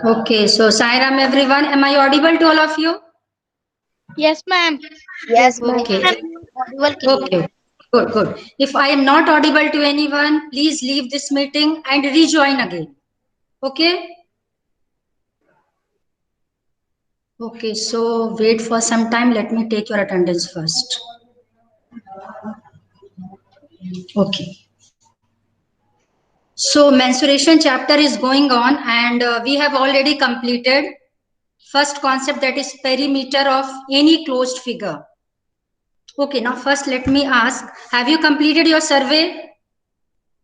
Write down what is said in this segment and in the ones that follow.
Okay, so Sairam everyone, am I audible to all of you? Yes, ma'am. Yes, ma'am. Okay, Audible clear. okay, good, good. If I am not audible to anyone, please leave this meeting and rejoin again. Okay? Okay, so wait for some time. Let me take your attendance first. Okay. So mensuration chapter is going on and we have already completed first concept, that is perimeter of any closed figure. Okay, now first let me ask, have you completed your survey?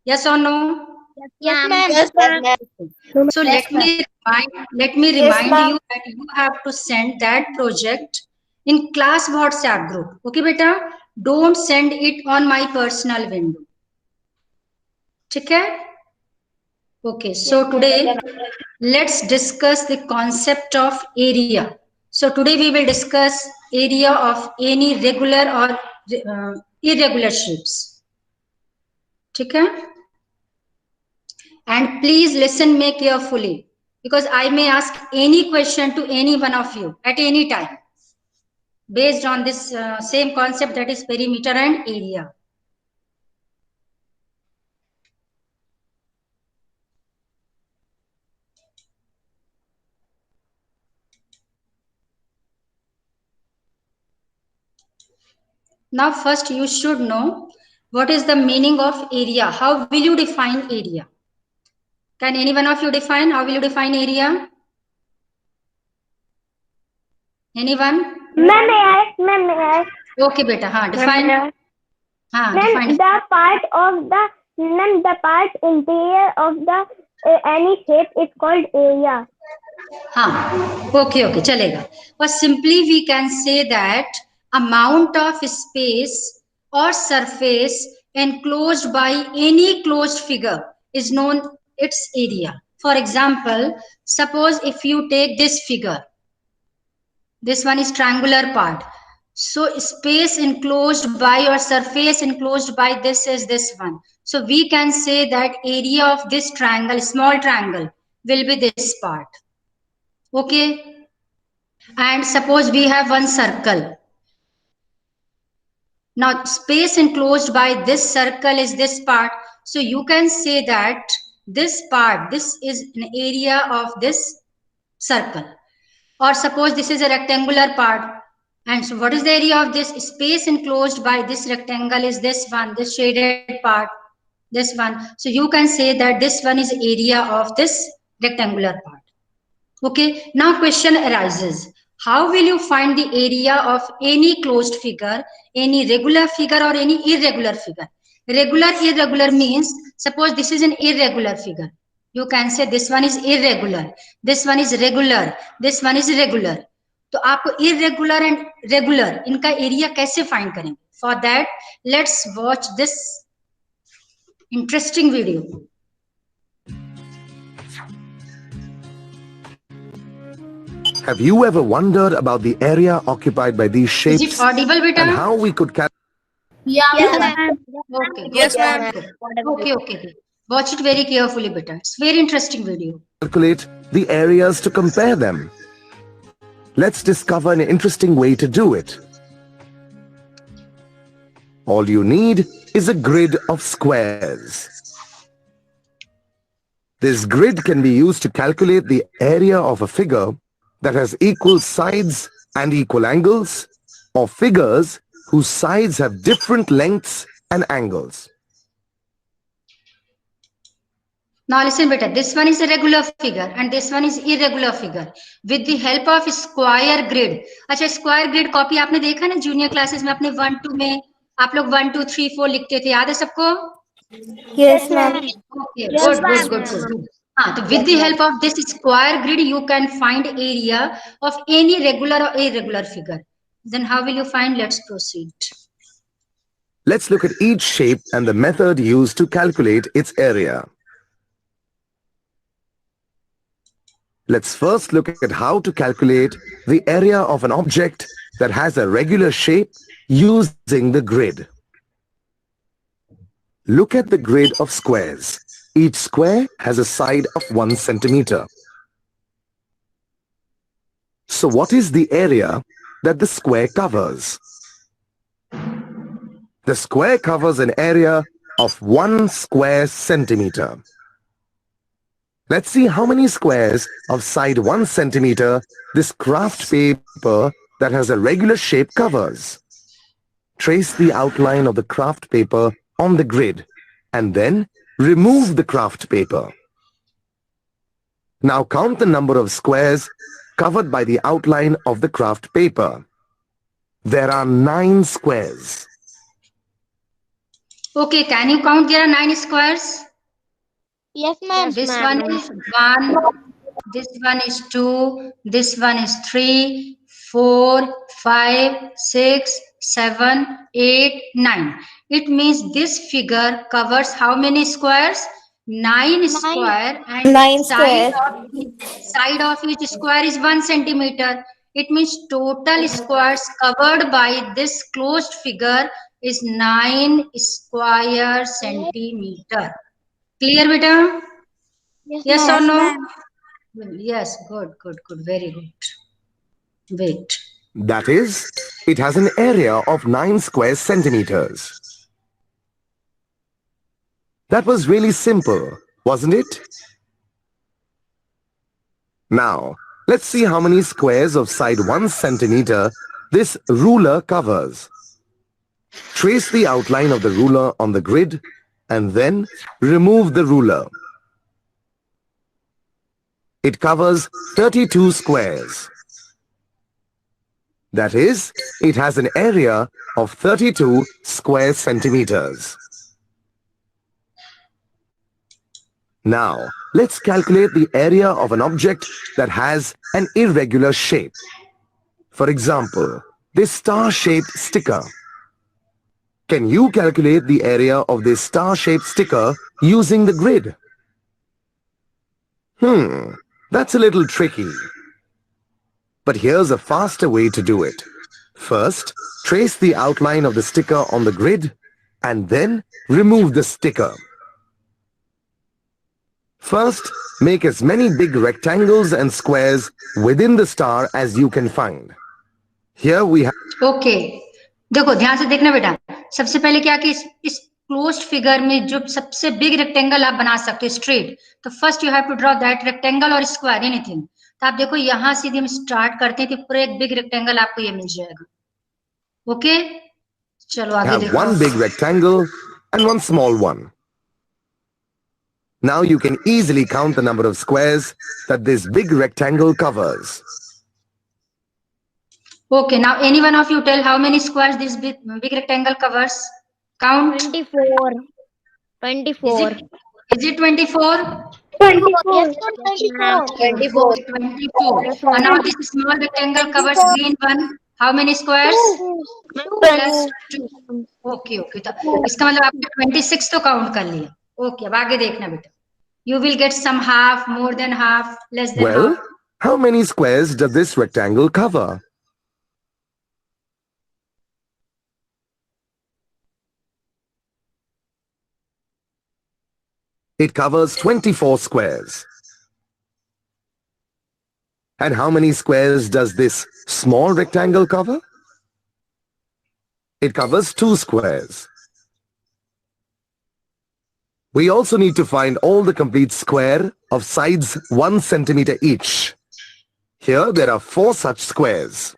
Yes or no? Yes, ma'am. Yes, ma'am. So let me Yes, remind ma'am. you that you have to send that project in class WhatsApp group. Okay, beta? Don't send it on my personal window. Okay? Okay, so today let's discuss the concept of area. So today we will discuss area of any regular or irregular shapes. Okay? And please listen me carefully because I may ask any question to any one of you at any time based on this same concept, that is perimeter and area. Now first you should know what is the meaning of area. How will you define area? Can any one of you define? How will you define area? Anyone? Ma'am, Okay, beta. हाँ, define. हाँ, define. the part interior of the any shape is called area. हाँ, okay, okay, चलेगा. Or simply we can say that amount of space or surface enclosed by any closed figure is known its area. For example, suppose if you take this figure, this one is triangular part. So space enclosed by or surface enclosed by this is this one. So we can say that area of this triangle, small triangle, will be this part. Okay. And suppose we have one circle. Now space enclosed by this circle is this part. So you can say that this part, this is an area of this circle. Or suppose this is a rectangular part. And so what is the area of this? Space enclosed by this rectangle is this one, this shaded part, this one. So you can say that this one is area of this rectangular part. Okay, now question arises. How will you find the area of any closed figure, any regular figure or any irregular figure? Regular, irregular means, suppose this is an irregular figure. You can say this one is irregular, this one is regular, this one is regular. तो आपको irregular and regular इनका area कैसे find करेंगे? For that, let's watch this interesting video. Have you ever wondered about the area occupied by these Is shapes it audible, beta? and how we could calculate? Yes, ma'am. Okay. Yes, good, ma'am. good. Okay, okay, okay. Watch it very carefully, beta. It's very interesting video. The areas to compare them? Let's discover an interesting way to do it. All you need is a grid of squares. This grid can be used to calculate the area of a figure that has equal sides and equal angles, or figures whose sides have different lengths and angles. Now listen, beta. This one is a regular figure and this one is irregular figure. With the help of square grid. अच्छा, square grid copy आपने देखा ना junior classes में अपने 1 2 में आप लोग 1 2 3 4 लिखते थे, याद है सबको? Yes, ma'am. Okay, good, good, good, good. So with the help of this square grid, you can find area of any regular or irregular figure. Then how will you find? Let's proceed. Let's look at each shape and the method used to calculate its area. Let's first look at how to calculate the area of an object that has a regular shape using the grid. Look at the grid of squares. Each square has a side of 1 centimeter. So what is the area that the square covers? The square covers an area of 1 square centimeter. Let's see how many squares of side 1 centimeter this craft paper that has a regular shape covers. Trace the outline of the craft paper on the grid and then remove the craft paper. Now count the number of squares covered by the outline of the craft paper. There are 9 squares. Okay, can you count? There are 9 squares. Yes, ma'am. This one is 1, this one is 2, this one is 3, 4, 5, 6, 7, 8, 9. It means this figure covers how many squares? 9 square, and 9 squares. side of each square is 1 centimeter. It means total squares covered by this closed figure is 9 square centimeter. Clear, beta? Yes or no? Yes, good, very good. Wait. That is, it has an area of 9 square centimeters. That was really simple, wasn't it? Now, let's see how many squares of side 1 centimeter this ruler covers. Trace the outline of the ruler on the grid and then remove the ruler. It covers 32 squares. That is, it has an area of 32 square centimeters. Now, let's calculate the area of an object that has an irregular shape. For example, this star-shaped sticker. Can you calculate the area of this star-shaped sticker using the grid? That's a little tricky. But here's a faster way to do it. First, trace the outline of the sticker on the grid and then remove the sticker. First, make as many big rectangles and squares within the star as you can find. Here we have... Okay. देखो ध्यान से देखना बेटा, सबसे पहले क्या कि इस क्लोज्ड फिगर में जो सबसे बिग रेक्टेंगल आप बना सकते हो स्ट्रेट, तो first you have to draw that rectangle और स्क्वायर एनीथिंग. तो आप देखो यहाँ से हम स्टार्ट करते हैं तो पूरा एक बिग रेक्टेंगल आपको ये मिल जाएगा. ओके, चलो आगे have देखो. one big rectangle and one small one. Now you can easily count the number of squares that this big rectangle covers. Okay, now any one of you tell how many squares this big rectangle covers. Count. 24. 24. Is it 24? 24. Yes, ma'am. 24. 24. And now this small rectangle covers green one. How many squares? Plus 2. Okay. तो इसका मतलब आपने 26 तो count कर लिया. Okay, अब आगे देखना बेटा. You will get some half, more than half, less than Well, half. how many squares does this rectangle cover? It covers 24 squares. And how many squares does this small rectangle cover? It covers 2 squares. We also need to find all the complete square of sides 1 centimeter each. Here there are 4 such squares.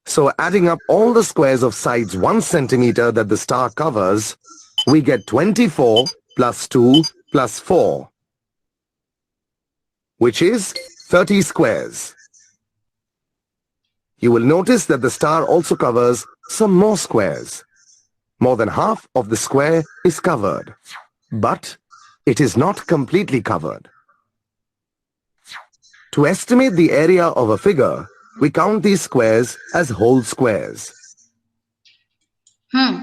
So adding up all the squares of sides 1 centimeter that the star covers, we get 24 plus 2 plus 4, which is 30 squares. You will notice that the star also covers some more squares. More than half of the square is covered, but it is not completely covered. To estimate the area of a figure, we count these squares as whole squares.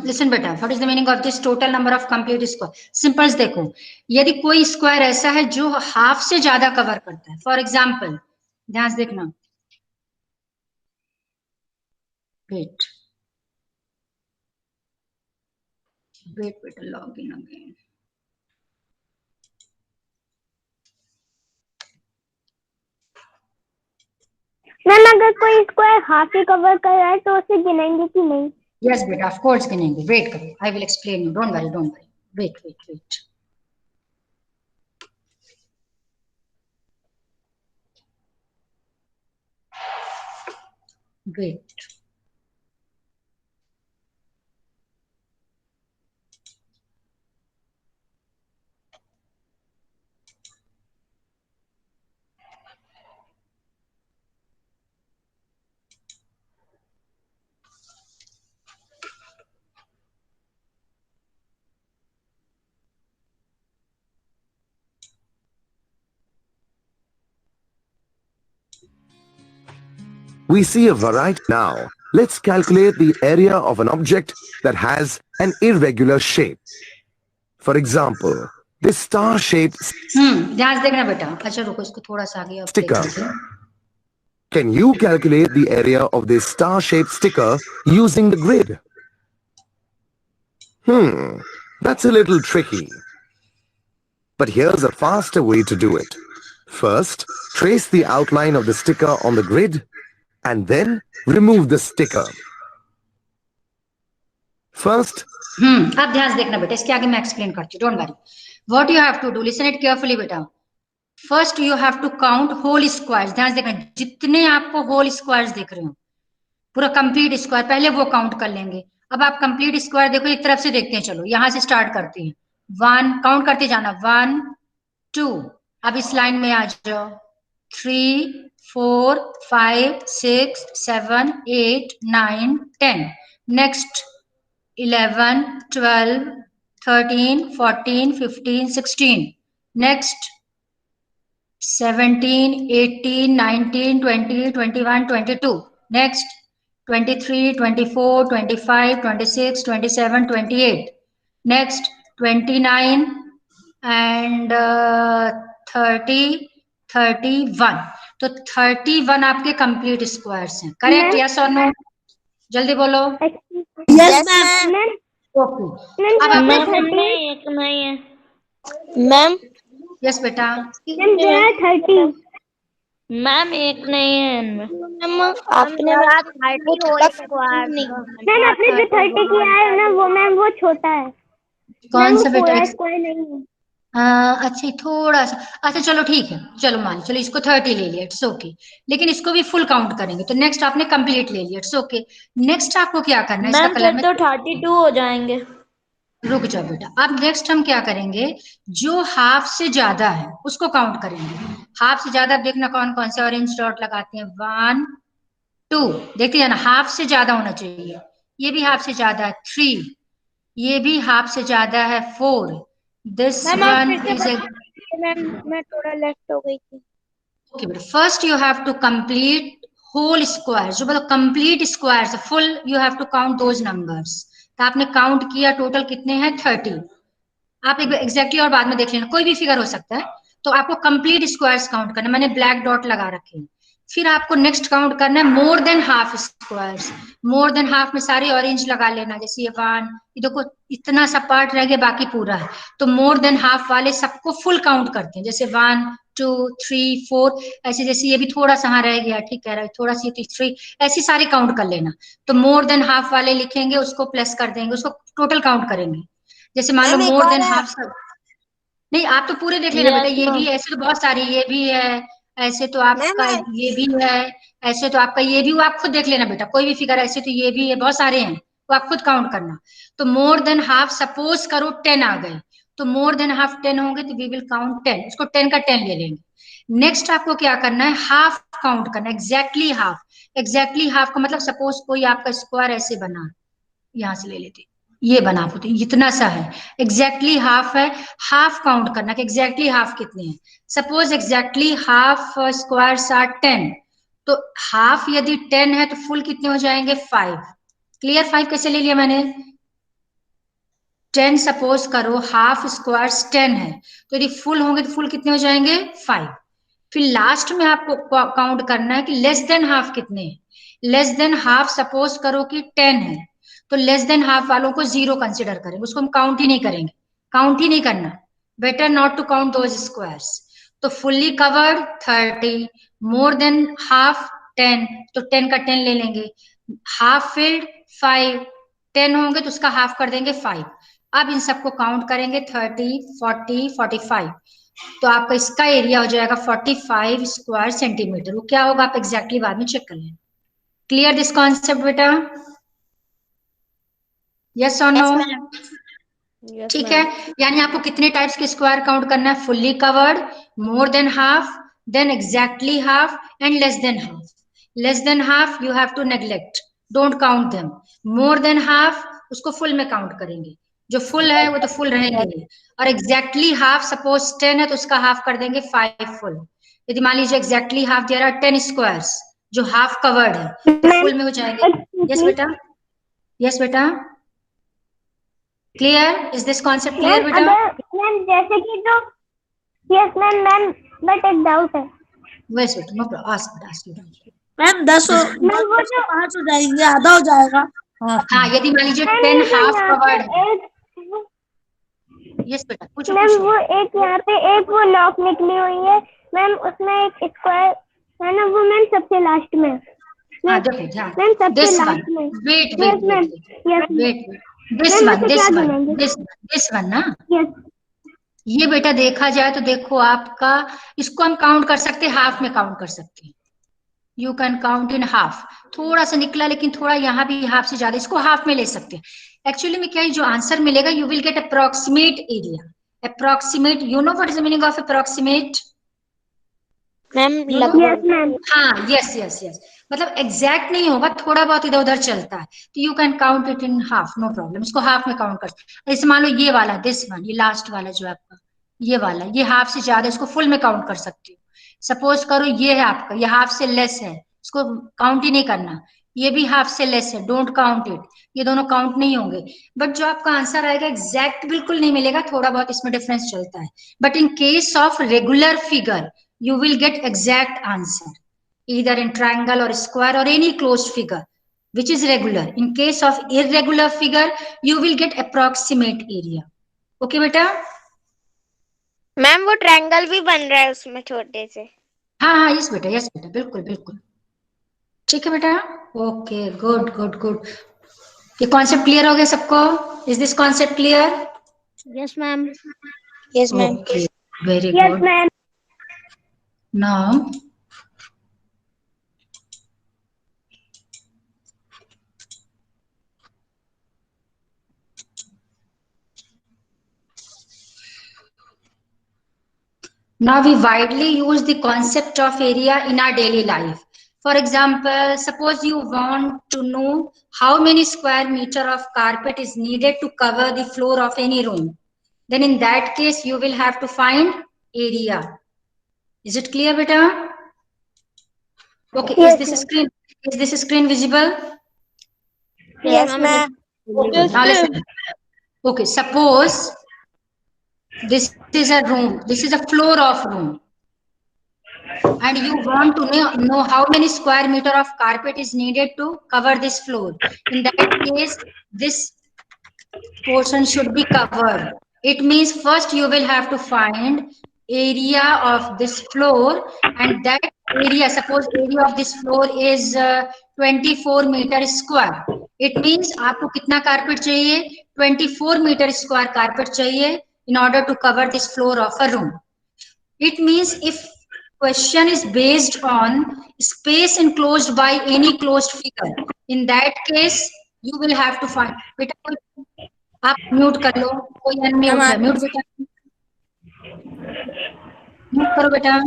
Listen बेटा, what is the meaning of this total number of complete square? Simple देखो, यदि कोई square ऐसा है जो half से ज्यादा cover करता है, फॉर एग्जाम्पल, ध्यान से देखना. Wait. Wait, log in again. Ma'am अगर कोई स्क्वायर हाफ ही कवर कर रहा है तो उसे गिनेंगे कि नहीं? Yes, beta, of course गिनेंगे. Wait करो. I will explain you. Don't worry, don't worry. Wait. Wait. We see a variety now. Let's calculate the area of an object that has an irregular shape. For example, this star-shaped ध्यान से देखना बेटा. अच्छा रुको, इसको थोड़ा सा आगे up Sticker. लेकर के. Can you calculate the area of this star-shaped sticker using the grid? That's a little tricky. But here's a faster way to do it. First, trace the outline of the sticker on the grid and then remove the sticker. First, आप ध्यान से देखना बेटा, इसके आगे मैं explain करती हूँ. Don't worry. What you have to do, listen it carefully बेटा. First you have to count whole squares. ध्यान से देखना, जितने आपको whole squares दिख रहे हो, पूरा कंप्लीट स्क्वायर पहले वो काउंट कर लेंगे. अब आप कंप्लीट स्क्वायर देखो, एक तरफ से देखते हैं. चलो यहां से स्टार्ट करते हैं. 1 काउंट करते जाना. 1 2. अब इस लाइन में आ जाओ. 3 4 5 6 7 8 9 10. Next 11 12 13 14 15 16. Next 17 18 19 20 21 22. Next 23 24 25 26 27 28. Next 29 and 30 31. तो 31 आपके कंप्लीट स्क्वायर्स हैं. करेक्ट? यस और नो? जल्दी बोलो. Yes ma'am. ओके. अब आपने एक नहीं है. मैम यस बेटा. Ma'am there are 30. मैम एक नहीं है इनमें. मैम आपने 30 होल स्क्वायर. मैम आपने जो 30 किया है ना वो मैम वो छोटा है. कौन सा बेटा? स्क्वायर नहीं है. अच्छा थोड़ा सा. अच्छा चलो ठीक है, चलो मान चलो इसको 30 ले लिया. It's okay. लेकिन इसको भी फुल काउंट करेंगे. तो नेक्स्ट आपने कंप्लीट ले लिया. It's okay. नेक्स्ट आपको क्या करना है? इसका कलर में तो 32 हो जाएंगे. रुक जाओ बेटा. अब नेक्स्ट हम क्या करेंगे, जो हाफ से ज्यादा है उसको काउंट करेंगे. हाफ से ज्यादा देखना कौन कौन से ऑरेंज डॉट लगाते हैं. 1 2 देखते हैं ना, हाफ से ज्यादा होना चाहिए. ये भी हाफ से ज्यादा है. 3 ये भी हाफ से ज्यादा है. 4 दिस वन इज मैम मैं थोड़ा लेफ्ट हो गई थी. ओके बेटा. First you have to complete whole square. जो मतलब complete square full you have to count those numbers. तो आपने काउंट किया टोटल कितने हैं? 30. आप एग्जैक्टली और बाद में देख लेना, कोई भी फिगर हो सकता है. तो आपको कंप्लीट स्क्वायर्स काउंट करना. मैंने ब्लैक डॉट लगा रखे हैं. फिर आपको नेक्स्ट काउंट करना है मोर देन हाफ स्क्वायर्स. मोर देन हाफ में सारे ऑरेंज लगा लेना. जैसे ये 1 ये देखो इतना सा पार्ट रह गया, बाकी पूरा है. तो मोर देन हाफ वाले सबको फुल काउंट करते हैं. जैसे 1 2 3 4 ऐसे. जैसे ये भी थोड़ा सा हाँ रह गया, ठीक कह रहा है, थोड़ा सी 3 ऐसी सारी काउंट कर लेना. तो मोर देन हाफ वाले लिखेंगे, उसको प्लस कर देंगे, उसको टोटल काउंट करेंगे. जैसे मान लो मोर देन हाफ सब नहीं, आप तो पूरे देख लेना बेटा. ये भी ऐसे तो बहुत सारी, ये भी है ऐसे, तो आपका ये भी है ऐसे, तो आपका ये भी, वो आप खुद देख लेना बेटा. कोई भी फिगर ऐसे तो ये भी है, बहुत सारे हैं, वो आप खुद काउंट करना. तो मोर देन हाफ सपोज करो 10 आ गए, तो मोर देन हाफ 10 होंगे तो वी विल काउंट 10. इसको 10 का 10 ले लेंगे. नेक्स्ट आपको क्या करना है? हाफ काउंट करना. Exactly half. एग्जैक्टली हाफ का मतलब सपोज कोई आपका स्क्वायर ऐसे बना, यहां से ले लेते, ये बना होते, इतना सा है, एग्जैक्टली हाफ है. हाफ काउंट करना कि एग्जैक्टली हाफ कितने हैं. Suppose exactly half squares are 10. तो हाफ यदि 10 है तो फुल कितने हो जाएंगे? 5. क्लियर? 5 कैसे ले लिया मैंने? 10 सपोज करो हाफ स्क्वायर्स 10 है, तो यदि फुल होंगे तो फुल कितने हो जाएंगे? 5. फिर लास्ट में आपको काउंट करना है कि लेस देन हाफ कितने हैं. लेस देन हाफ सपोज करो कि 10 है, तो लेस देन हाफ वालों को 0 कंसिडर करेंगे, उसको हम काउंट ही नहीं करेंगे, काउंट ही नहीं करना, better not to count those squares. तो fully covered 30, more than half 10, तो 10 का 10 ले लेंगे, हाफ फिल्ड 5, 10 होंगे तो उसका हाफ कर देंगे 5। अब इन सबको काउंट करेंगे 30, 40, 45, तो आपका इसका एरिया हो जाएगा 45 स्क्वायर सेंटीमीटर। वो क्या होगा आप एग्जैक्टली बाद में चेक कर लें। क्लियर दिस कॉन्सेप्ट बेटा? यस और नो? ठीक है, यानी आपको कितने टाइप्स के स्क्वायर काउंट करना है? Fully covered, more than half, then exactly half and less than half. Less than half you have to neglect, don't count them. More than half उसको फुल में काउंट करेंगे, जो फुल है वो तो फुल रहेंगे। और एग्जैक्टली हाफ सपोज 10 है तो उसका हाफ कर देंगे 5 फुल। यदि मान लीजिए exactly half there are 10 squares जो हाफ कवर्ड है तो फुल में हो जाएंगे। यस बेटा, यस बेटा, clear? Is this concept clear बेटा? मैम जैसे कि जो यस मैम बट एक डाउट है। वैसे no problem, ask ma'am 10 ma'am वो जो 5 हो जाएंगे, आधा हो जाएगा। हाँ, यदि मान लीजिए 10 हाफ कवर्ड है। यस बेटा, पूछो मैम पूछो। वो एक यहाँ पे एक वो लॉक निकली हुई है मैम, उसमें एक स्क्वायर है ना, वो मैम सबसे लास्ट में। हाँ देखो ध्यान, मैम सबसे दिस वन, लास्ट में। Wait yes wait ma'am, wait yes wait, this ma'am one उसे दिस क्या वन गिनेंगे? दिस वन ना, यस ये बेटा देखा जाए तो देखो आपका, इसको हम काउंट कर सकते हैं, हाफ में काउंट कर सकते हैं। You can count in half. थोड़ा सा निकला लेकिन थोड़ा यहाँ भी हाफ से ज्यादा, इसको हाफ में ले सकते हैं। एक्चुअली में क्या है, जो आंसर मिलेगा you will get approximate area. Approximate, you know what is the meaning of approximate? Ma'am yes ma'am हाँ, यस यस यस, मतलब एग्जैक्ट नहीं होगा, थोड़ा बहुत इधर उधर चलता है, तो you can count it in half, no problem. इसको हाफ में काउंट कर, जैसे मान लो ये वाला, दिस वन, ये लास्ट वाला जो आपका ये वाला, ये हाफ से ज्यादा, इसको फुल में काउंट कर सकते हो। सपोज करो ये है आपका, ये हाफ से लेस है, इसको काउंट ही नहीं करना। ये भी हाफ से लेस है, डोंट काउंट इट, ये दोनों काउंट नहीं होंगे। बट जो आपका आंसर आएगा एग्जैक्ट बिल्कुल नहीं मिलेगा, थोड़ा बहुत इसमें डिफरेंस चलता है। But in case of regular figure you will get exact answer either in triangle or square or any closed figure which is regular. In case of irregular figure you will get approximate area. Okay बेटा? Ma'am वो triangle भी बन रहा है उसमें छोटे से। हाँ, यस बेटा, यस बेटा, बिल्कुल बिल्कुल ठीक है बेटा। Okay, good good good. ये कॉन्सेप्ट क्लियर हो गया सबको? Is this concept clear? Yes ma'am. Yes ma'am. Okay, very yes good. Ma'am Now we widely use the concept of area in our daily life. For example, suppose you want to know how many square meter of carpet is needed to cover the floor of any room. Then in that case, you will have to find area. Is it clear, beta? Okay, Yes, is this screen visible? Yes ma'am. Now listen. Okay, suppose this is a room, this is a floor of room, and you want to know how many square meter of carpet is needed to cover this floor. In that case, this portion should be covered. It means first you will have to find area of this floor, and that area, suppose area of this floor is 24 meter square. It means आपको कितना carpet चाहिए? 24 meter square carpet चाहिए in order to cover this floor of a room. It means if question is based on space enclosed by any closed figure, in that case you will have to find. बेटा आप mute कर लो, कोई unmute है, mute बेटा, mute करो बेटा।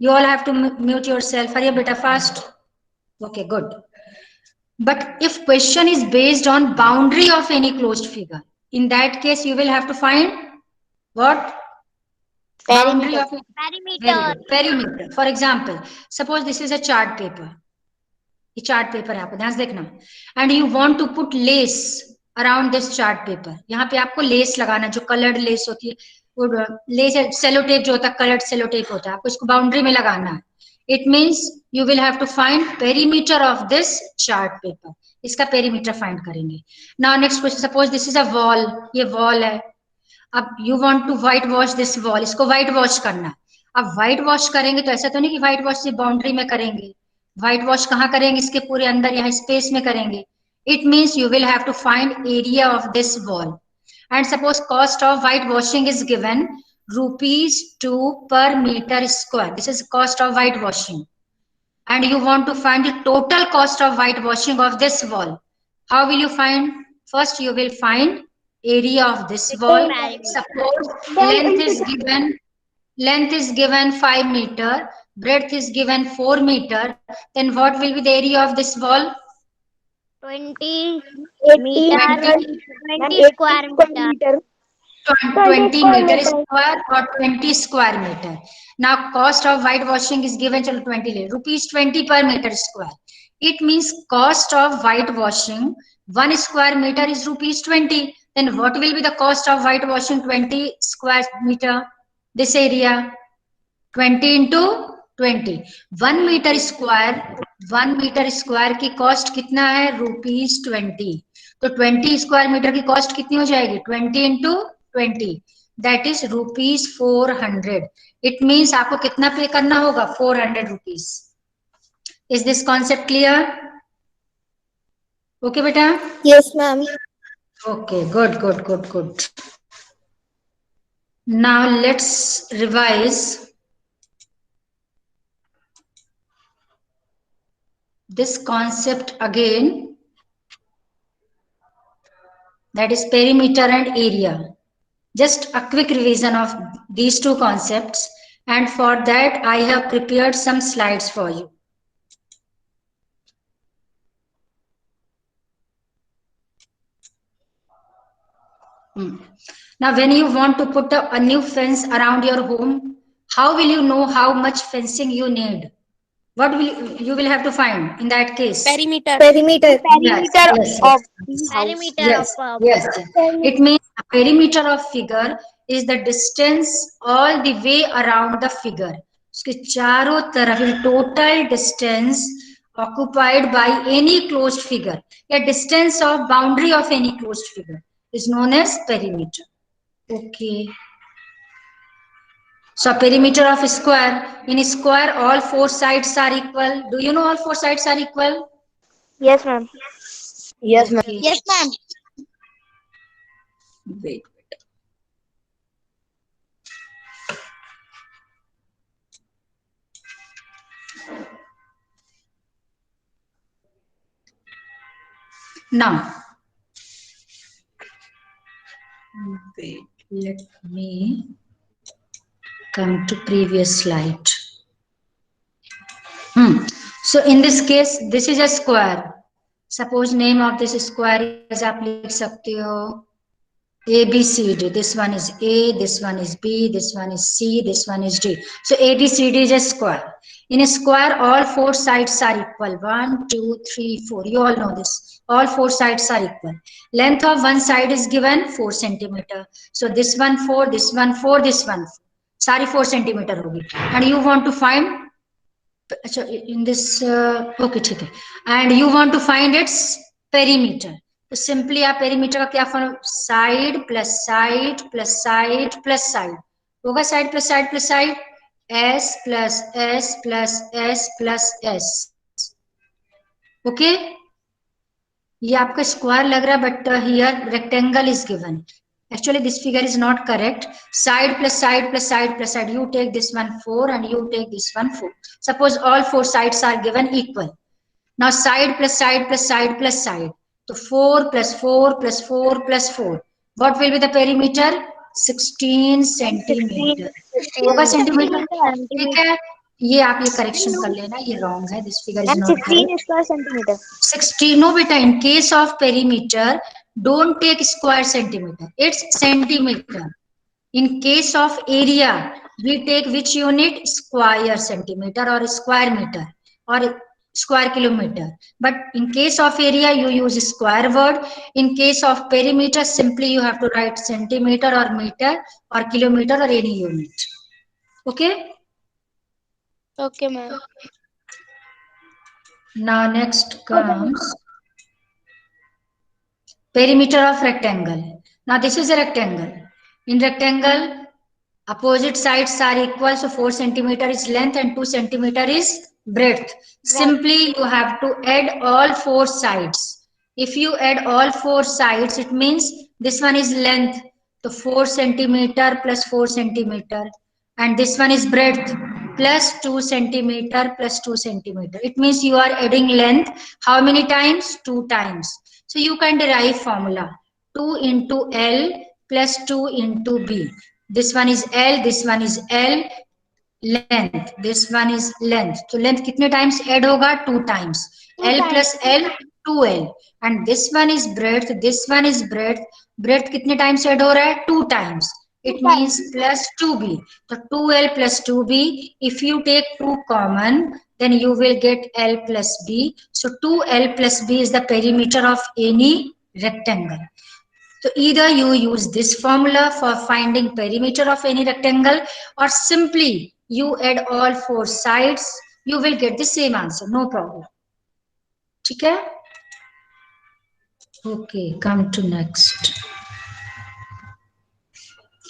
You all have to mute yourself. Hurry up beta, fast. Okay, good. But if question is based on boundary of any closed figure, in that case you will have to find what? Boundary of a perimeter. For example, suppose this is a chart paper. ये chart paper है, आपको ध्यान से देखना, and you want to put lace around this chart paper. यहाँ पे आपको less लगाना, जो कलर्ड लेस होती है, वो लेस सेलो टेप जो होता है, कलर्ड सेलो टेप होता है, आपको इसको बाउंड्री में लगाना है। It means you will have to find perimeter of this chart paper. इसका पेरीमीटर फाइंड करेंगे. Now next question, suppose this is a wall, ये वॉल है. अब you want to whitewash this wall, इसको whitewash करना. अब white wash करेंगे तो ऐसा तो नहीं कि व्हाइट वॉश सिर्फ बाउंड्री में करेंगे. व्हाइट वॉश कहाँ करेंगे? इसके पूरे अंदर यहाँ स्पेस में करेंगे. It means you will have to find area of this wall. And suppose cost of whitewashing is given ₹2 per meter square. This is cost of whitewashing. And you want to find the total cost of whitewashing of this wall. How will you find? First, you will find area of this wall. Suppose length is given 5 meter, breadth is given 4 meter. Then what will be the area of this wall? 20 meter, 20 square meter. 20 meter square or 20 square meter. Now cost of whitewashing is given, chalo 20 le, ₹20 per meter square. It means cost of whitewashing 1 square meter is ₹20. Then what will be the cost of whitewashing 20 square meter? This area 20 into 20. 1 meter square की cost कितना है? ₹20. तो 20 square meter की cost कितनी हो जाएगी? 20 into 20. That is ₹400. It means आपको कितना पे करना होगा? ₹400. Is this concept clear? Okay बेटा? Yes, ma'am. Okay, good. Now let's revise this concept again. That is perimeter and area. Just a quick revision of these two concepts, and for that I have prepared some slides for you. Now when you want to put a new fence around your home, how will you know how much fencing you need? What will you will have to find in that case? Perimeter. Yes. Perimeter of Yes. It means a perimeter of figure is the distance all the way around the figure. उसके चारों तरफ total distance occupied by any closed figure, या distance of boundary of any closed figure is known as perimeter. Okay. So perimeter of a square, in a square all 4 sides are equal. Do you know all 4 sides are equal? Yes, ma'am. Yes, ma'am. Okay. Yes, ma'am. Wait. Now, wait, let me come to previous slide. So in this case, this is a square. Suppose name of this square is आप लिख सकते हो ABCD. This one is A, this one is B, this one is C, this one is D. So ABCD is a square. In a square, all 4 sides are equal. 1, 2, 3, 4. You all know this. All 4 sides are equal. Length of one side is given 4 centimeter. So this one 4, this one 4, this one 4. Sorry, 4 centimeter होगी. And you want to find in this okay, ठीक है. And you want to find its perimeter. तो simply आप perimeter का क्या form? Side plus side plus side plus side होगा. Side plus side plus side, S plus S plus S plus S. Okay, ये आपका square लग रहा है, but here rectangle is given. Actually, this figure is not correct. Side plus side plus side plus side. You take this one 4 and you take this one 4. Suppose all 4 sides are given equal. Now side plus side plus side plus side. So 4 plus 4 plus 4 plus 4. What will be the perimeter? 16 centimeter. होगा centimetre. ठीक है, ये आप ये correction कर लेना, ये wrong है. This figure is not correct. 16 square centimeter. 16. No beta, in case of perimeter don't take square centimeter, it's centimeter. In case of area we take which unit? Square centimeter or square meter or square kilometer. But in case of area you use square word. In case of perimeter simply you have to write centimeter or meter or kilometer or any unit. Okay. Okay, ma'am. Now next comes Perimeter of rectangle. Now this is a rectangle. In rectangle, opposite sides are equal, so 4 centimeter is length and 2 centimeter is breadth. Simply you have to add all 4 sides. If you add all 4 sides, it means this one is length, so 4 centimeter plus 4 centimeter, and this one is breadth plus 2 centimeter plus 2 centimeter. It means you are adding length how many times? 2 times. So you can derive formula 2 into L plus 2 into B. This one is L, this one is L, length, this one is length. So length कितने times add होगा? 2 times. L plus L, 2L. And this one is breadth, this one is breadth. Breadth कितने times add हो रहा है? 2 times. It means plus 2B. So 2L plus 2B. If you take 2 common, then you will get L plus B. So 2L plus B is the perimeter of any rectangle. So either you use this formula for finding perimeter of any rectangle, or simply you add all 4 sides, you will get the same answer, no problem. Okay? Okay, come to next.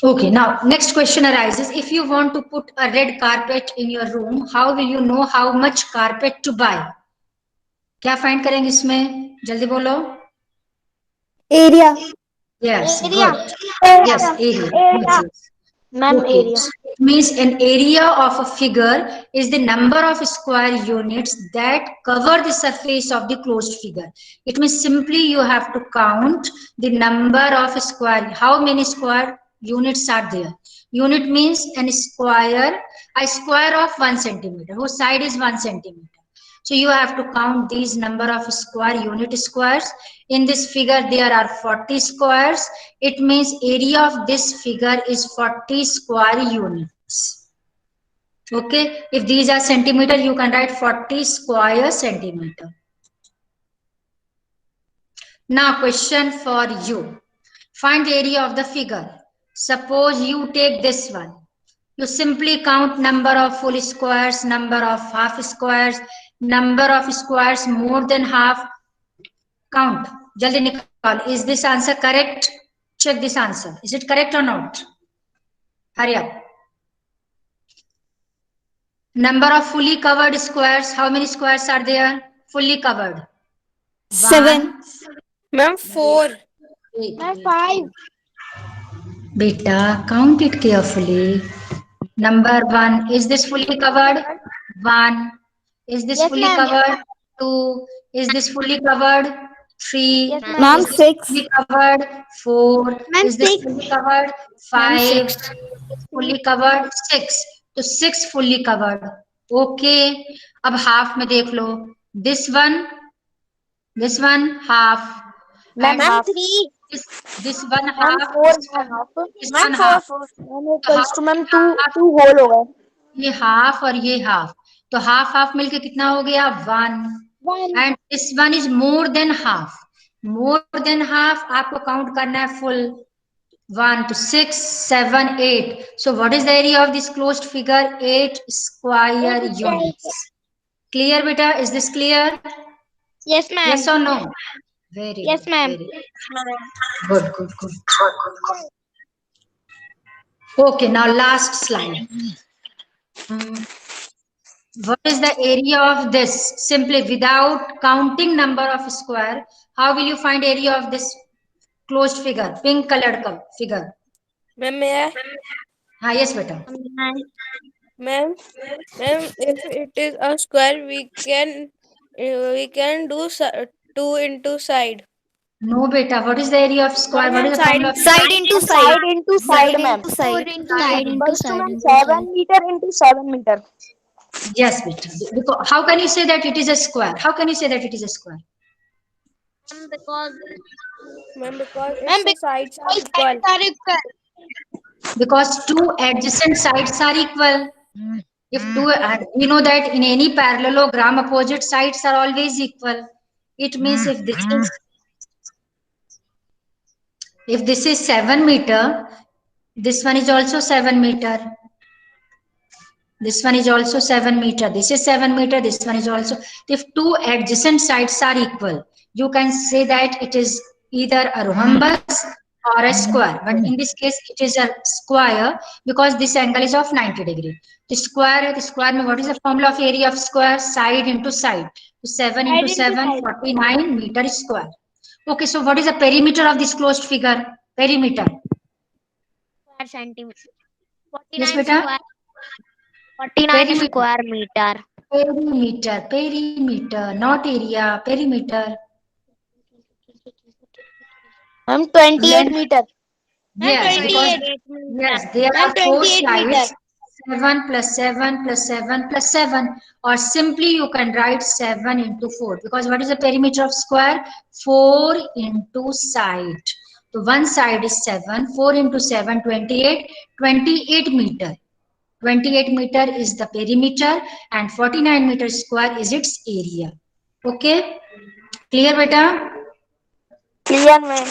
Okay, now next question arises. If you want to put a red carpet in your room, how will you know how much carpet to buy? क्या find करेंगे इसमें? जल्दी बोलो. Area. Yes, Area. good. Yes, area. Area. Ma'am, Okay. area. It means an area of a figure is the number of square units that cover the surface of the closed figure. It means simply you have to count the number of square. How many square units are there? Unit means a square of 1 centimeter, whose side is 1 centimeter. So you have to count these number of square unit squares. In this figure, there are 40 squares. It means area of this figure is 40 square units. Okay. If these are centimeter, you can write 40 square centimeter. Now question for you. Find the area of the figure. Suppose you take this one. You simply count number of full squares, number of half squares, number of squares more than half. Count. Jaldi nikal. Is this answer correct? Check this answer. Is it correct or not? Hurry up. Number of fully covered squares. How many squares are there? Fully covered. 7. Ma'am, 4. Ma'am, 5. Beta, count it carefully. Number 1. Is this fully covered? 1. Is this Yes, fully ma'am. covered? 2. Is this fully covered? 3. Yes, ma'am. Ma'am, Is this 6. fully covered? 4. Ma'am, Is this 6. fully covered? 5. Fully covered? 6. तो 6 fully covered. Okay. अब half में देख लो. This one half. Ma'am, And 3. this one Ma'am, half. 4 This one Ma'am, half. 4. Ma'am, equals to ma'am 2 whole हो गए. ये half और ये half, तो हाफ हाफ मिलके कितना हो गया? 1. 1. And this one is more than half. More than half आपको काउंट करना है full. 1 to 6, 7, 8. So what is the area of this closed figure? 8 square units. Clear, beta? Is this clear? Yes, ma'am. Yes or no? Very Yes, good, ma'am. very good. Okay, now last slide. What is the area of this? Simply without counting number of square, how will you find area of this closed figure? Pink colored figure. Ma'am, may I? हाँ, yes, beta. Ma'am, if it is a square, we can do 2 into side. No, beta. What is the area of square? What is the formula? Side into Side side. into side, ma'am. Side. Equals to ma'am 7 meter into 7 meter. Yes, beta. Because how can you say that it is a square? How can you say that it is a square? Ma'am, because its the sides are equal. Because 2 adjacent sides are equal. If we know that in any parallelogram, opposite sides are always equal. It means if this is 7 meter, this one is also 7 meter. This one is also 7 meter. This is 7 meter. This one is also. If 2 adjacent sides are equal, you can say that it is either a rhombus or a square. But in this case, it is a square because this angle is of 90 degree. The square, what is the formula of area of square? Side into side. So 7 into 7, 49 meter square. Okay, so what is the perimeter of this closed figure? Perimeter. Square centimeter. Yes, 49 beta. square. 49 Perimeter. square meter. Perimeter, not area, perimeter. Ma'am, 28 Length. meter. Yes, because 28 meter. yes, there Ma'am, are four 28 meter. sides. 7 plus 7 plus 7 plus 7, or simply you can write 7 into 4, because what is the perimeter of square? 4 into side. So one side is 7, 4 into 7, 28, 28 meter. 28 meter is the perimeter and 49 meter square is its area. Okay, clear beta? Clear, ma'am.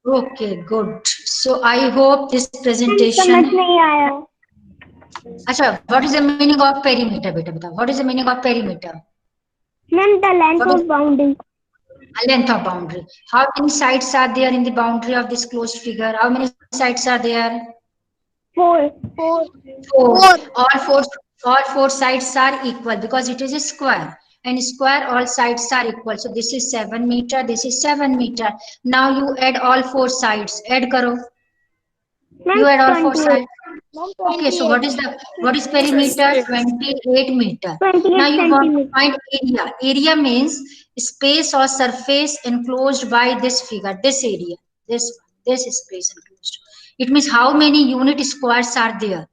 Okay, good. So I hope this समझ presentation. नहीं आया. Acha, what is the meaning of perimeter, beta? What is the meaning of perimeter? Ma'am, the length What is of boundary. a length of boundary? How many sides are there in the boundary of this closed figure? How many sides are there? 4. Four. All four sides are equal because it is a square. And square, all sides are equal. So this is 7 meter. This is 7 meter. Now you add all four sides. Add karo. Ma'am, You add all four 28. sides. Okay, so what is perimeter? 28 meter. Now 28 you want to centimeter. find area. Area means space or surface enclosed by this figure, this area, this space enclosed. It means how many unit squares are there.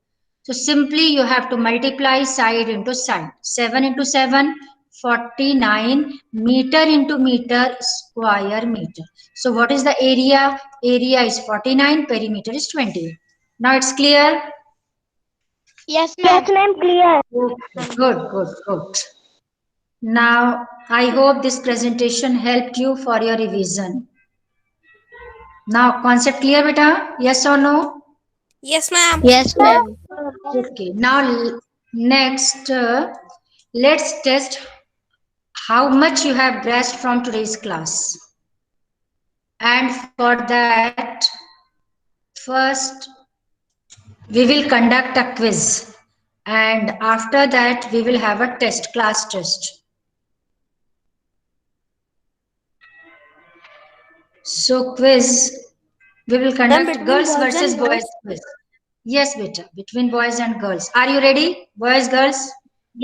So simply you have to multiply side into side. 7 into 7, 49 meter into meter, square meter. So what is the area? Area is 49, perimeter is 28. Now it's clear? Yes, ma'am. Yes, ma'am, clear. Okay, good. Now, I hope this presentation helped you for your revision. Now, concept clear, beta? Yes or no? Yes, ma'am. Yes, ma'am. Okay, now next, let's test how much you have grasped from today's class. And for that, first, we will conduct a quiz. And after that, we will have a test, class test. So quiz, we will conduct girls versus boys quiz. Yes, beta, between boys and girls. Are you ready? Boys, girls?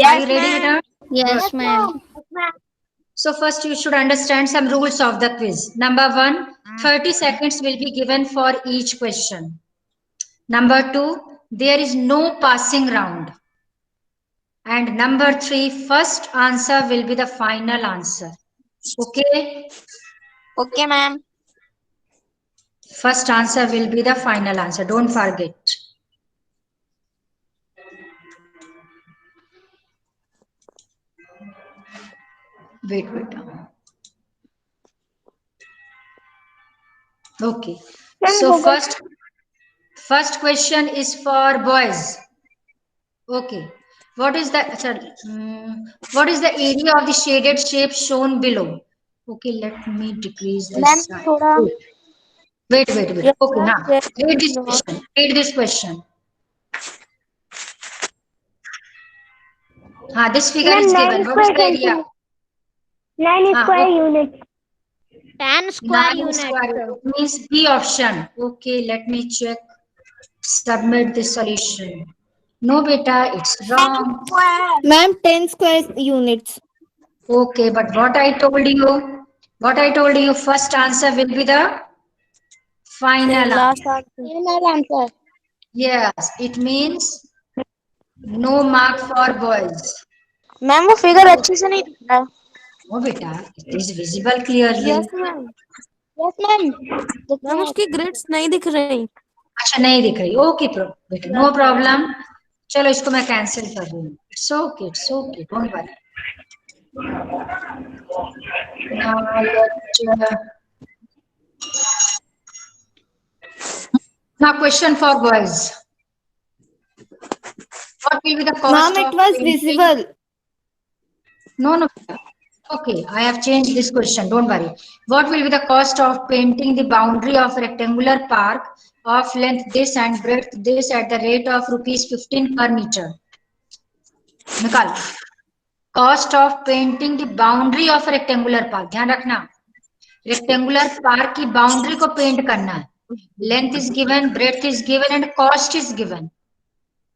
Are you Yes, ready, ma'am. beta? Yes, ma'am. So first you should understand some rules of the quiz. Number 1, 30 seconds will be given for each question. Number 2, there is no passing round. And number 3, first answer will be the final answer. Okay? Okay, ma'am. First answer will be the final answer. Don't forget. Wait. Okay. So first question is for boys. Okay. What is the what is the area of the shaded shape shown below? Okay, let me decrease Ma'am, this side. थोड़ा. Wait. Yes, Okay, ma'am. now Yes, read this no. question. Read this question. This figure Ma'am, is 9 given. What is square the area? centimeter. 9 square Okay. units. 10 square 9 units. square. It means B option. Okay, let me check. Submit the solution. No, beta, it's wrong. Ma'am, 10 square units. Okay, but what I told you, first answer will be the final Last answer. answer. Final answer. Yes, it means no mark for boys. Ma'am वो figure अच्छे से नहीं दिख रहा. No, beta, it is visible clearly. Yes, ma'am. Yes, ma'am. Ma'am उसकी grids नहीं दिख रही. अच्छा नहीं दिख रही. ओके बेटा, नो प्रॉब्लम. चलो इसको मैं कैंसिल कर रही हूँ. It's okay, don't worry. Now question for boys. What will be the cost Ma'am, it of was painting? visible. No. Okay, I have changed this question. Don't worry. What will be the cost of painting the boundary of a rectangular park of length this and breadth this at the rate of rupees 15 per meter? निकाल. Cost of painting the boundary of a rectangular park. ध्यान रखना. Rectangular park की boundary को paint करना है. Length is given, breadth is given, and cost is given.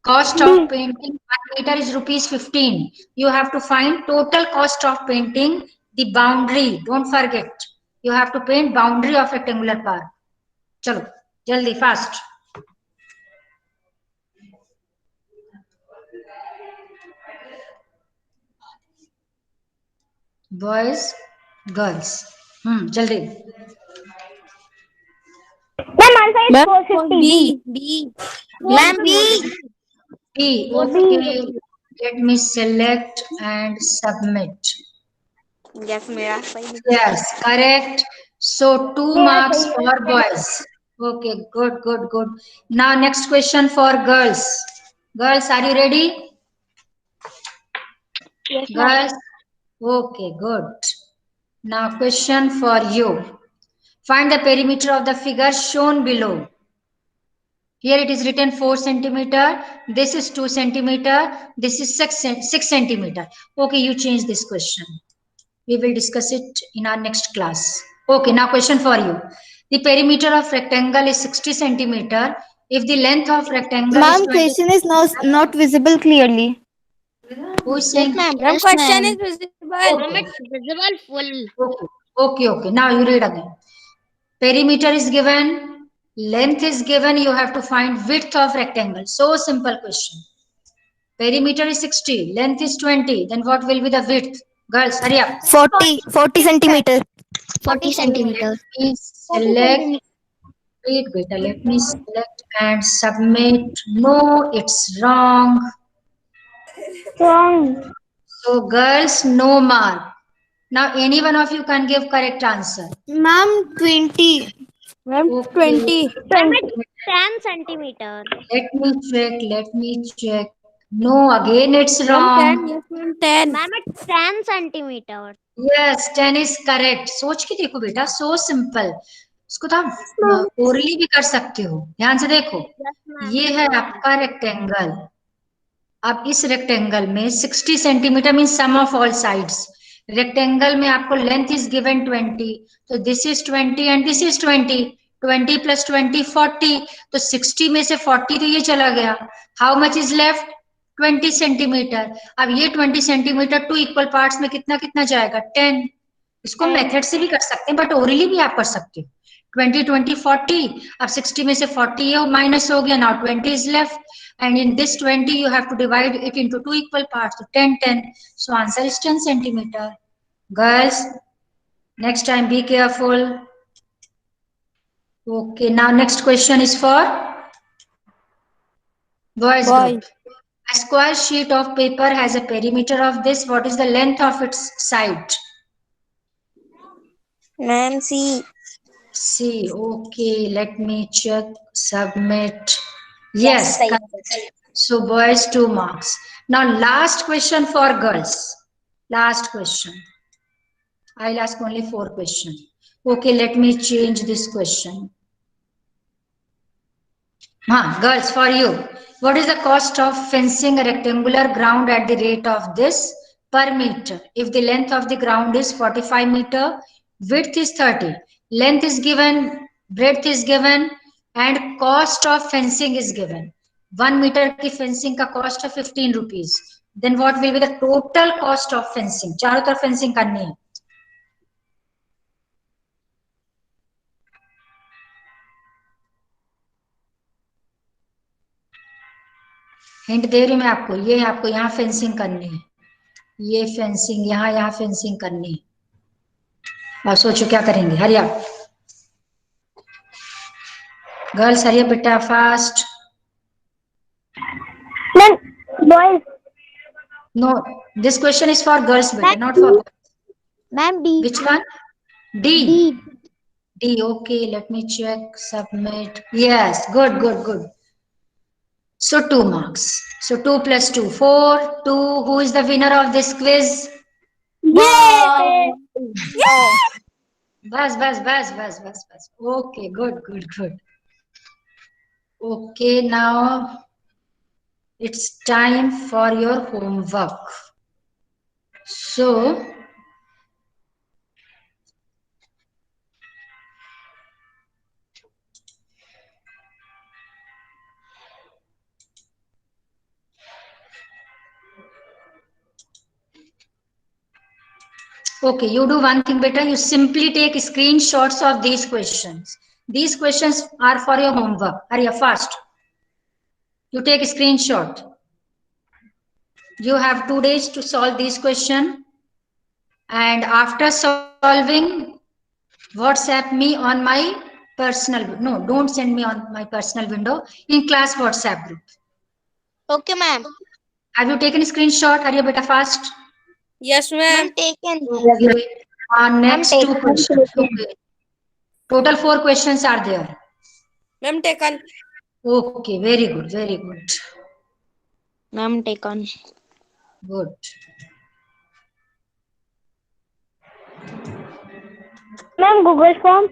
Cost of painting 1 meter is rupees 15. You have to find total cost of painting the boundary. Don't forget. You have to paint boundary of rectangular park. Chalo, jaldi, fast. Boys, girls. Jaldi. Ma'am, answer is 450. B. Ma'am, B. B. Okay. Let me select and submit. Yes, mera. Yes, correct. So 2 marks for boys. Okay, good, good, good. Now next question for girls. Girls, are you ready? Yes, Girls? Okay, good. Now question for you. Find the perimeter of the figure shown below. Here it is written 4 centimeter. This is 2 centimeter. This is 6 centimeter. Okay, you change this question. We will discuss it in our next class. Okay, now question for you. The perimeter of rectangle is 60 centimeter. If the length of rectangle is Ma'am, 20, question is not visible clearly. who is saying? Ma'am, question is visible. Ma'am, it's visible full. Okay, okay. Now you read again. Perimeter is given, length is given. You have to find width of rectangle. So simple question. Perimeter is 60, length is 20. Then what will be the width? Girls, hurry up. 40 centimeter. 40 centimeter. Let me select. Wait, beta. Let me select and submit. No, it's wrong. Wrong. So girls, no mark. Now any one of you can give correct answer. Ma'am, 20. Ma'am, Okay. 20. Ma'am, it's 10 centimeter. Let me check. Let me check. No, again it's Ma'am, wrong. 10. Yes, ma'am, 10. Ma'am, it's 10 centimeter. Yes, 10 is correct. सोच के देखो बेटा, so simple. इसको तो आप orally भी कर सकते हो. ध्यान से देखो. Yes, ma'am. ये है आपका रेक्टेंगल. अब इस रेक्टेंगल में 60 centimetre mean sum of all sides. Rectangle में आपको लेंथ इज गिवन 20, तो this is 20 and this is 20. 20 plus 20 40. तो 60 में से 40 तो ये चला गया. How much is left? 20 centimetre. अब ये 20 सेंटीमीटर 2 इक्वल पार्ट्स में कितना कितना जाएगा? 10. इसको मेथड से भी कर सकते हैं, बट ओरली भी आप कर सकते हो. 20 20 40. अब 60 में से 40 ये माइनस हो गया. Now 20 is left. And in this 20, you have to divide it into 2 equal parts. So 10, 10. So answer is 10 centimeter. Girls, next time be careful. Okay, now next question is for boys group. A square sheet of paper has a perimeter of this. What is the length of its side? Ma'am, C. C. Okay, let me check. Submit. Yes, correct. So boys 2 marks. Now last question for girls. Last question. I'll ask only 4 questions. Okay, let me change this question. Girls, for you. What is the cost of fencing a rectangular ground at the rate of this per meter? If the length of the ground is 45 meter, width is 30, length is given, breadth is given, and cost of fencing is given. 1 meter की fencing का cost है 15 rupees. Then what will be the total cost of fencing? चारों तरफ fencing करनी है. Hint दे रही मैं आपको. ये आपको यहाँ फेंसिंग करनी है. ये फेंसिंग यहाँ फेंसिंग करनी है. अब सोचो क्या करेंगे. हरी आप गर्ल्स, हरी बेटा, fast. Ma'am, boys. No, this question is for girls, beta, not for boys. Ma'am, D. Which one? D. D. Okay, let me check. Submit. Yes, good, good, good. So 2 marks. So 2 plus 2, 4. 2. Who is the winner of this quiz? बस बस बस बस बस बस. Okay, good, good, good. Okay, now it's time for your homework. So, okay, you do one thing better. You simply take screenshots of these questions. These questions are for your homework. Hurry up, fast. You take a screenshot. You have 2 days to solve these questions. And after solving, WhatsApp me on my personal, no, don't send me on my personal window, in class WhatsApp group. Okay, ma'am. Have you taken a screenshot? Hurry up, beta, fast. Yes, ma'am. Ma'am, taken. Okay. Next I'm 2 taken. questions. Okay. Total 4 questions are there. Ma'am, taken. Okay, very good, very good. Ma'am, taken. Good. Ma'am, Google Form.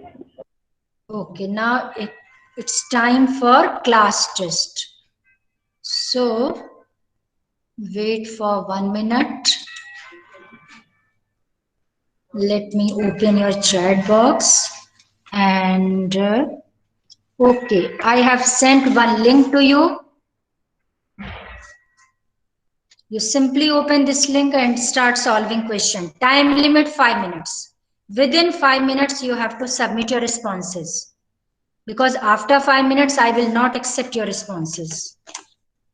Okay, now it's time for class test. So, wait for 1 minute. Let me open your chat box. And okay, I have sent one link to you. You simply open this link and start solving question. Time limit 5 minutes. Within 5 minutes, you have to submit your responses. Because after 5 minutes, I will not accept your responses.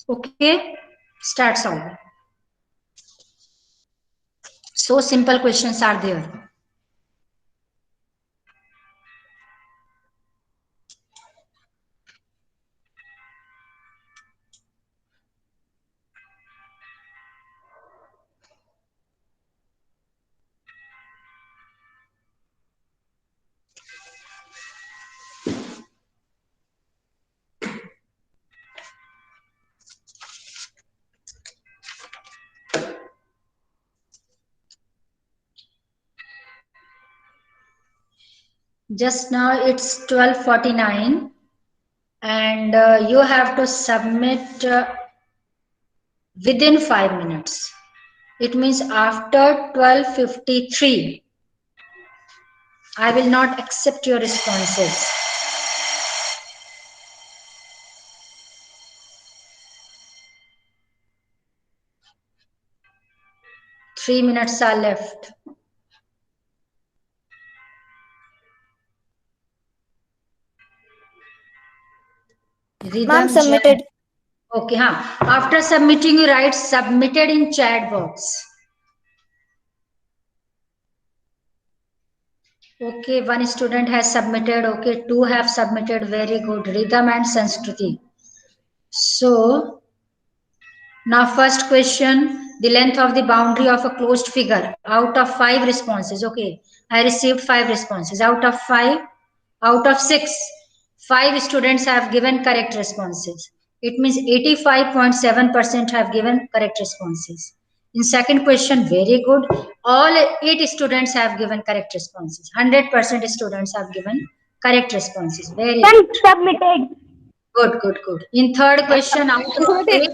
Okay, start solving. So simple questions are there. Just now it's 12:49 and you have to submit within 5 minutes. It means after 12:53, I will not accept your responses. Three minutes are left. Ma'am, submitted. Okay, after submitting, you write submitted in chat box. Okay, one student has submitted. Okay, 2 have submitted. Very good. Rhythm and Sanskriti. So, now first question, the length of the boundary of a closed figure out of 5 responses. Okay, I received 5 responses. Out of 6, 5 students have given correct responses. It means 85.7% have given correct responses. In second question, very good. All 8 students have given correct responses. 100% students have given correct responses. Very Ma'am, good. submitted. Good, good, good. In third question, out of 8,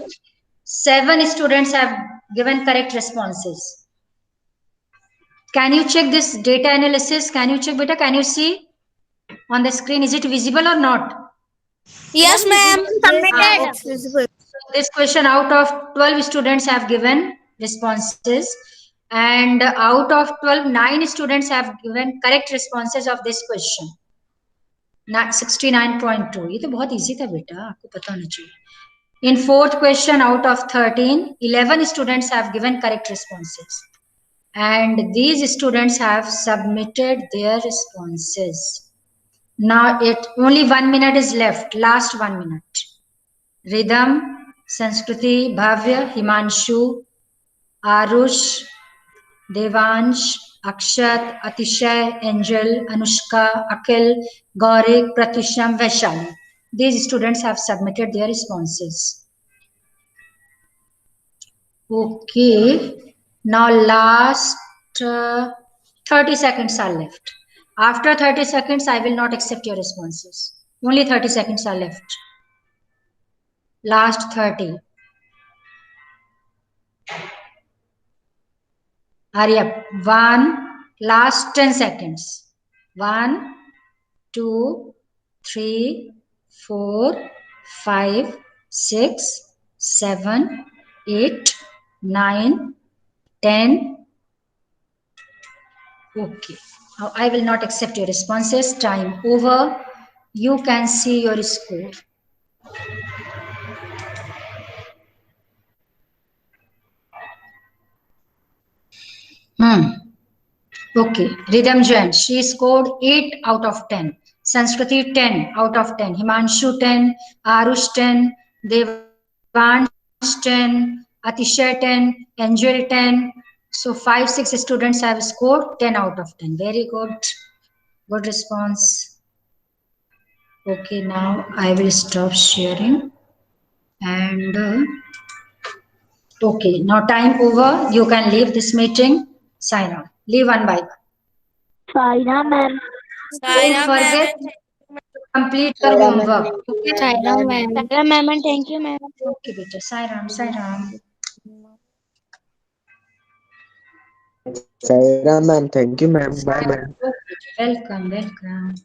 7 students have given correct responses. Can you check this data analysis? Can you check, beta? Can you see on the screen? Is it visible or not? Yes, ma'am. Submitted. It's visible. So this question, out of 12 students have given responses, and out of 12, 9 students have given correct responses of this question. 69.2. ये तो बहुत easy था बेटा, आपको पता होना चाहिए. In fourth question, out of 13, 11 students have given correct responses. And these students have submitted their responses. Now only 1 minute is left, last 1 minute. Rhythm, Sanskriti, Bhavya, Himanshu, Arush, Devansh, Akshat, Atishay, Angel, Anushka, Akhil, Gaurik, Pratyusham, Vaishali. These students have submitted their responses. Okay. Now last 30 seconds are left. After 30 seconds, I will not accept your responses. Only 30 seconds are left. Last 30. Hurry up. 1. Last 10 seconds. 1, 2, 3, 4, 5, 6, 7, 8, 9, 10. Okay. Now I will not accept your responses. Time over. You can see your score. Okay. Rhythm Jain, she scored 8 out of 10. Sanskriti 10 out of 10. Himanshu 10. Arush 10. Devansh 10. Atishay 10. Angel 10. So 5-6 students have scored 10 out of 10. Very good. Good response. Okay, now I will stop sharing. And okay, now time over. You can leave this meeting. Sign on. Leave one by one. Saira ma'am. Don't forget to complete your homework. Okay, Saira ma'am. Saira ma'am and thank you ma'am. okay, beta. Sairam, Sairam. Saira ma'am, thank you ma'am. Bye ma'am. Welcome, welcome.